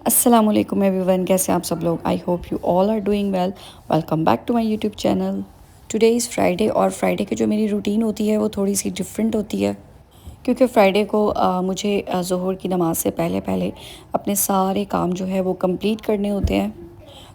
अस्सलामुअलैकुम एवरीवन, कैसे हैं आप सब लोग। I hope you all are doing well. Welcome back to my YouTube channel. Today is Friday और फ्राइडे की जो मेरी रूटीन होती है वो थोड़ी सी डिफरेंट होती है, क्योंकि फ्राइडे को मुझे ज़ोहर की नमाज से पहले पहले अपने सारे काम जो है वो कंप्लीट करने होते हैं।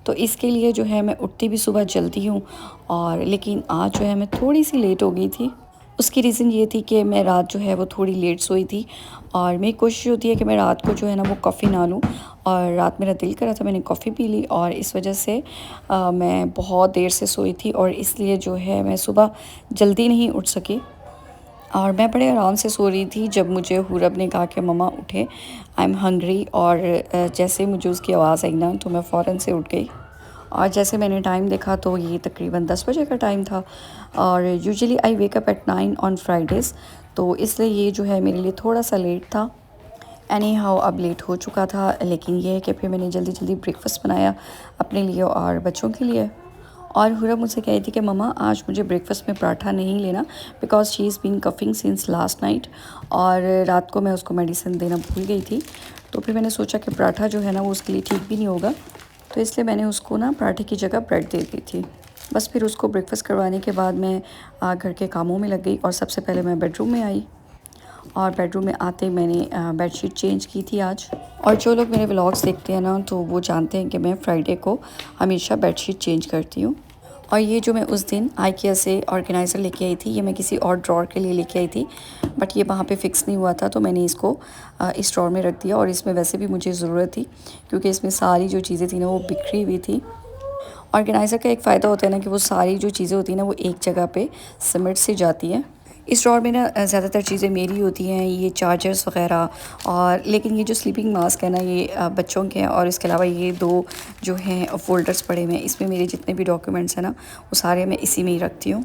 तो इसके लिए जो है मैं उठती भी सुबह जल्दी हूँ, और लेकिन आज जो है मैं थोड़ी सी लेट हो गई थी। उसकी रीज़न ये थी कि मैं रात जो है वो थोड़ी लेट सोई थी, और मेरी कोशिश होती है कि मैं रात को जो है ना वो कॉफ़ी ना लूँ। और रात मेरा दिल करा था, मैंने कॉफ़ी पी ली, और इस वजह से मैं बहुत देर से सोई थी, और इसलिए जो है मैं सुबह जल्दी नहीं उठ सकी। और मैं बड़े आराम से सो रही थी जब मुझे हुरब ने कहा कि मम्मा उठे, आई एम हंग्री। और जैसे ही मुझे उसकी आवाज़ आई ना तो मैं फ़ौरन से उठ गई। और जैसे मैंने टाइम देखा तो ये तकरीबन 10 बजे का टाइम था, और usually I wake up at 9 on Fridays, तो इसलिए ये जो है मेरे लिए थोड़ा सा लेट था। एनी हाउ अब लेट हो चुका था, लेकिन ये है कि फिर मैंने जल्दी जल्दी ब्रेकफास्ट बनाया अपने लिए और बच्चों के लिए। और हुरब मुझसे कह रही थी कि मम्मा आज मुझे ब्रेकफास्ट में पराठा नहीं लेना, because she is been coughing since last night, और रात को मैं उसको मेडिसिन देना भूल गई थी। तो फिर मैंने सोचा कि पराठा जो है ना वो उसके लिए ठीक भी नहीं होगा, तो इसलिए मैंने उसको ना पराठे की जगह ब्रेड दे दी थी। बस फिर उसको ब्रेकफास्ट करवाने के बाद मैं घर के कामों में लग गई, और सबसे पहले मैं बेडरूम में आई। और बेडरूम में आते ही मैंने बेडशीट चेंज की थी आज। और जो लोग मेरे व्लॉग्स देखते हैं ना तो वो जानते हैं कि मैं फ्राइडे को हमेशा बेडशीट चेंज करती हूँ। और ये जो मैं उस दिन आइकिया से ऑर्गेनाइज़र लेके आई थी, ये मैं किसी और ड्रॉर के लिए लेके आई थी, बट ये वहाँ पे फ़िक्स नहीं हुआ था, तो मैंने इसको इस ड्रॉर में रख दिया। और इसमें वैसे भी मुझे ज़रूरत थी, क्योंकि इसमें सारी जो चीज़ें थी ना वो बिखरी हुई थी। ऑर्गेनाइज़र का एक फ़ायदा होता है ना कि वो सारी जो चीज़ें होती हैं ना वो एक जगह पे सिमट से जाती हैं। इस ड्रॉर में ना ज़्यादातर चीज़ें मेरी होती हैं, ये चार्जर्स वग़ैरह, और लेकिन ये जो स्लीपिंग मास्क है ना ये बच्चों के हैं, और इसके अलावा ये दो जो हैं फ़ोल्डर्स पड़े हुए हैं, इसमें मेरे जितने भी डॉक्यूमेंट्स हैं ना वो सारे मैं इसी में ही रखती हूँ।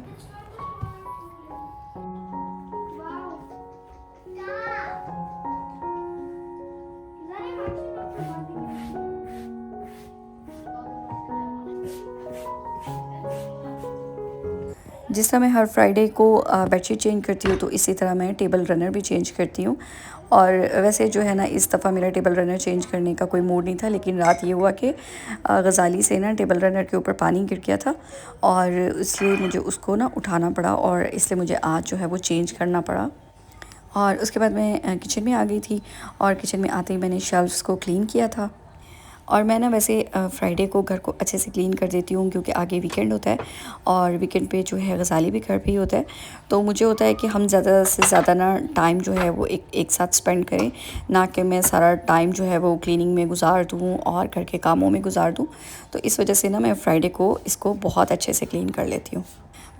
जिस तरह मैं हर फ्राइडे को बेडशीट चेंज करती हूँ, तो इसी तरह मैं टेबल रनर भी चेंज करती हूँ। और वैसे जो है ना इस दफ़ा मेरा टेबल रनर चेंज करने का कोई मूड नहीं था, लेकिन रात ये हुआ कि गज़ाली से ना टेबल रनर के ऊपर पानी गिर गया था, और इसलिए मुझे उसको ना उठाना पड़ा, और इसलिए मुझे आज जो है वो चेंज करना पड़ा। और उसके बाद मैं किचन में आ गई थी, और किचन में आते ही मैंने शेल्फ्स को क्लीन किया था। और मैं ना वैसे फ्राइडे को घर को अच्छे से क्लीन कर देती हूँ, क्योंकि आगे वीकेंड होता है, और वीकेंड पे जो है गज़ाली भी घर पे ही होता है। तो मुझे होता है कि हम ज़्यादा से ज़्यादा ना टाइम जो है वो एक साथ स्पेंड करें, ना कि मैं सारा टाइम जो है वो क्लीनिंग में गुजार दूँ और घर के कामों में गुजार दूँ। तो इस वजह से ना मैं फ्राइडे को इसको बहुत अच्छे से क्लीन कर लेती हूँ।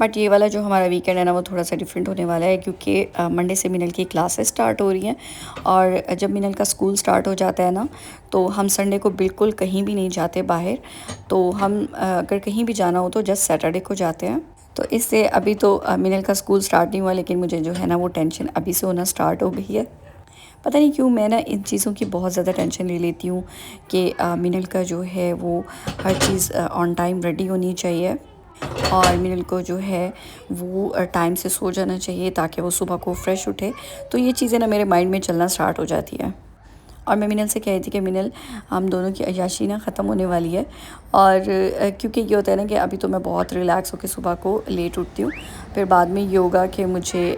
बट ये वाला जो हमारा वीकेंड है ना वो थोड़ा सा डिफरेंट होने वाला है, क्योंकि मंडे से मिनल की क्लासेस स्टार्ट हो रही हैं, और जब मिनल का स्कूल स्टार्ट हो जाता है ना तो हम संडे को बिल्कुल कहीं भी नहीं जाते बाहर। तो हम अगर कहीं भी जाना हो तो जस्ट सैटरडे को जाते हैं। तो इससे अभी तो मिनल का स्कूल स्टार्ट नहीं हुआ, लेकिन मुझे जो है ना वो टेंशन अभी से होना स्टार्ट हो गई है। पता नहीं क्यों मैं ना इन चीज़ों की बहुत ज़्यादा टेंशन ले लेती हूँ कि मिनल का जो है वो हर चीज़ ऑन टाइम रेडी होनी चाहिए, और मिनल को जो है वो टाइम से सो जाना चाहिए ताकि वो सुबह को फ्रेश उठे। तो ये चीज़ें ना मेरे माइंड में चलना स्टार्ट हो जाती है। और मैं मिनल से कह रही थी कि मिनल, हम दोनों की अय्याशी ना ख़त्म होने वाली है। और क्योंकि ये होता है ना कि अभी तो मैं बहुत रिलैक्स होकर सुबह को लेट उठती हूँ, फिर बाद में ये होगा कि मुझे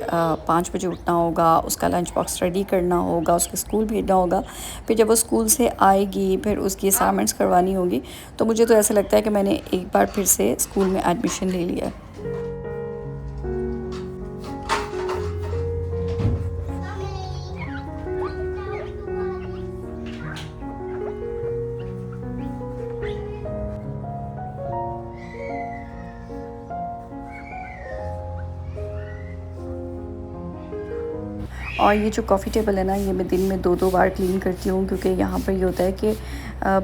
5 बजे उठना होगा, उसका लंच बॉक्स रेडी करना होगा, उसके स्कूल भेजना होगा। फिर जब वो स्कूल से आएगी फिर उसकी असाइनमेंट्स करवानी होगी। तो मुझे तो ऐसा लगता है कि मैंने एक बार फिर से स्कूल में एडमिशन ले लिया है। और ये जो कॉफ़ी टेबल है ना, ये मैं दिन में 2-2 बार क्लीन करती हूँ, क्योंकि यहाँ पर ये होता है कि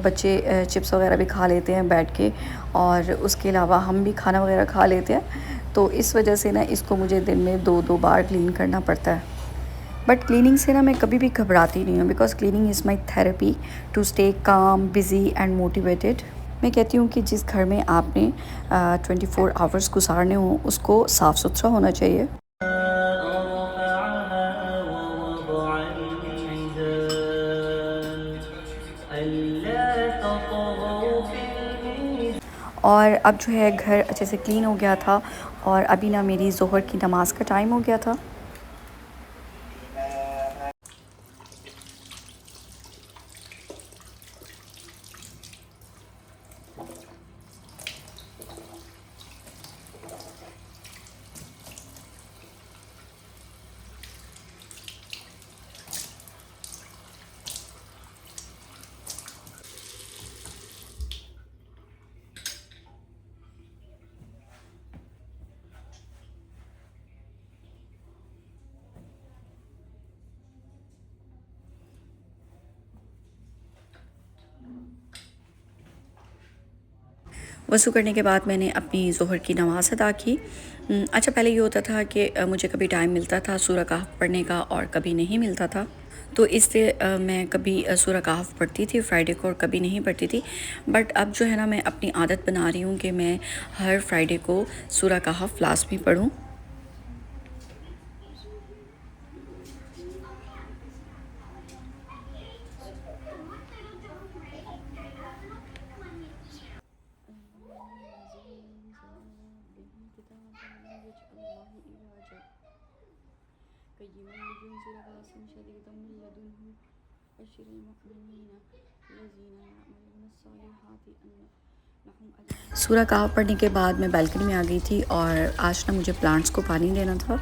बच्चे चिप्स वगैरह भी खा लेते हैं बैठ के, और उसके अलावा हम भी खाना वगैरह खा लेते हैं। तो इस वजह से ना इसको मुझे दिन में 2-2 बार क्लीन करना पड़ता है। बट क्लीनिंग से ना मैं कभी भी घबराती नहीं हूँ, because cleaning is my therapy to stay calm, busy and motivated. मैं कहती हूँ कि जिस घर में आपने 24 आवर्स गुजारने हों उसको साफ़ सुथरा होना चाहिए। और अब जो है घर अच्छे से क्लीन हो गया था, और अभी ना मेरी ज़ोहर की नमाज़ का टाइम हो गया था। वज़ू करने के बाद मैंने अपनी ज़ोहर की नमाज़ अदा की। अच्छा, पहले ये होता था कि मुझे कभी टाइम मिलता था सूरह कहफ़ पढ़ने का और कभी नहीं मिलता था। तो इससे मैं कभी सूरह कहफ़ पढ़ती थी फ्राइडे को और कभी नहीं पढ़ती थी। बट अब जो है ना, मैं अपनी आदत बना रही हूँ कि मैं हर फ्राइडे को सूरह कहफ़ लाज़मी पढ़ूँ। सूरह कहफ़ पढ़ने के बाद मैं बालकनी में आ गई थी, और आज ना मुझे प्लांट्स को पानी देना था।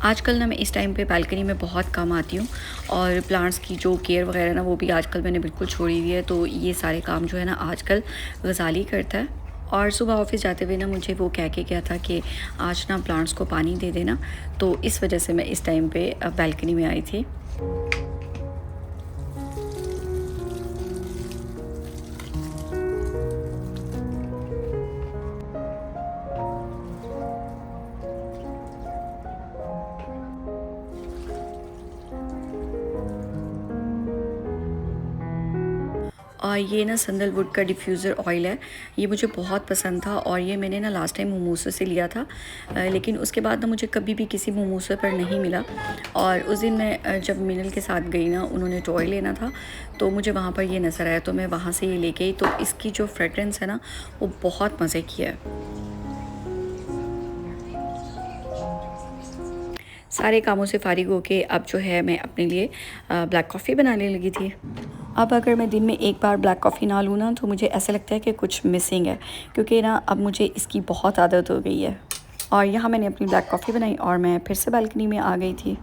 आजकल ना मैं इस टाइम पे बालकनी में बहुत कम आती हूँ, और प्लांट्स की जो केयर वगैरह ना वो भी आजकल मैंने बिल्कुल छोड़ी हुई है। तो ये सारे काम जो है ना आजकल गज़ाली करता है। और सुबह ऑफिस जाते हुए ना मुझे वो कह के गया था कि आज ना प्लांट्स को पानी दे देना, तो इस वजह से मैं इस टाइम पे बालकनी में आई थी। और ये ना सैंडलवुड का डिफ्यूज़र ऑयल है, ये मुझे बहुत पसंद था, और ये मैंने ना लास्ट टाइम मोमोसे से लिया था। लेकिन उसके बाद ना मुझे कभी भी किसी मोमोसे पर नहीं मिला। और उस दिन मैं जब मिनल के साथ गई ना, उन्होंने टॉय लेना था, तो मुझे वहाँ पर ये नज़र आया, तो मैं वहाँ से ये लेके आई। तो इसकी जो फ्रेगरेंस है ना, वो बहुत मज़े की है। सारे कामों से फ़ारिग होके अब जो है मैं अपने लिए ब्लैक कॉफ़ी बनाने लगी थी। अब अगर मैं दिन में एक बार ब्लैक कॉफ़ी ना लूँ ना, तो मुझे ऐसा लगता है कि कुछ मिसिंग है, क्योंकि ना अब मुझे इसकी बहुत आदत हो गई है। और यहाँ मैंने अपनी ब्लैक कॉफ़ी बनाई, और मैं फिर से बालकनी में आ गई थी।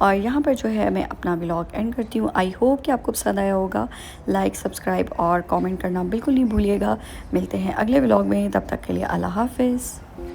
और यहाँ पर जो है मैं अपना व्लॉग एंड करती हूँ। आई होप कि आपको पसंद आया होगा। लाइक, सब्सक्राइब और कमेंट करना बिल्कुल नहीं भूलिएगा। मिलते हैं अगले व्लॉग में, तब तक के लिए अल्लाह हाफ़िज़।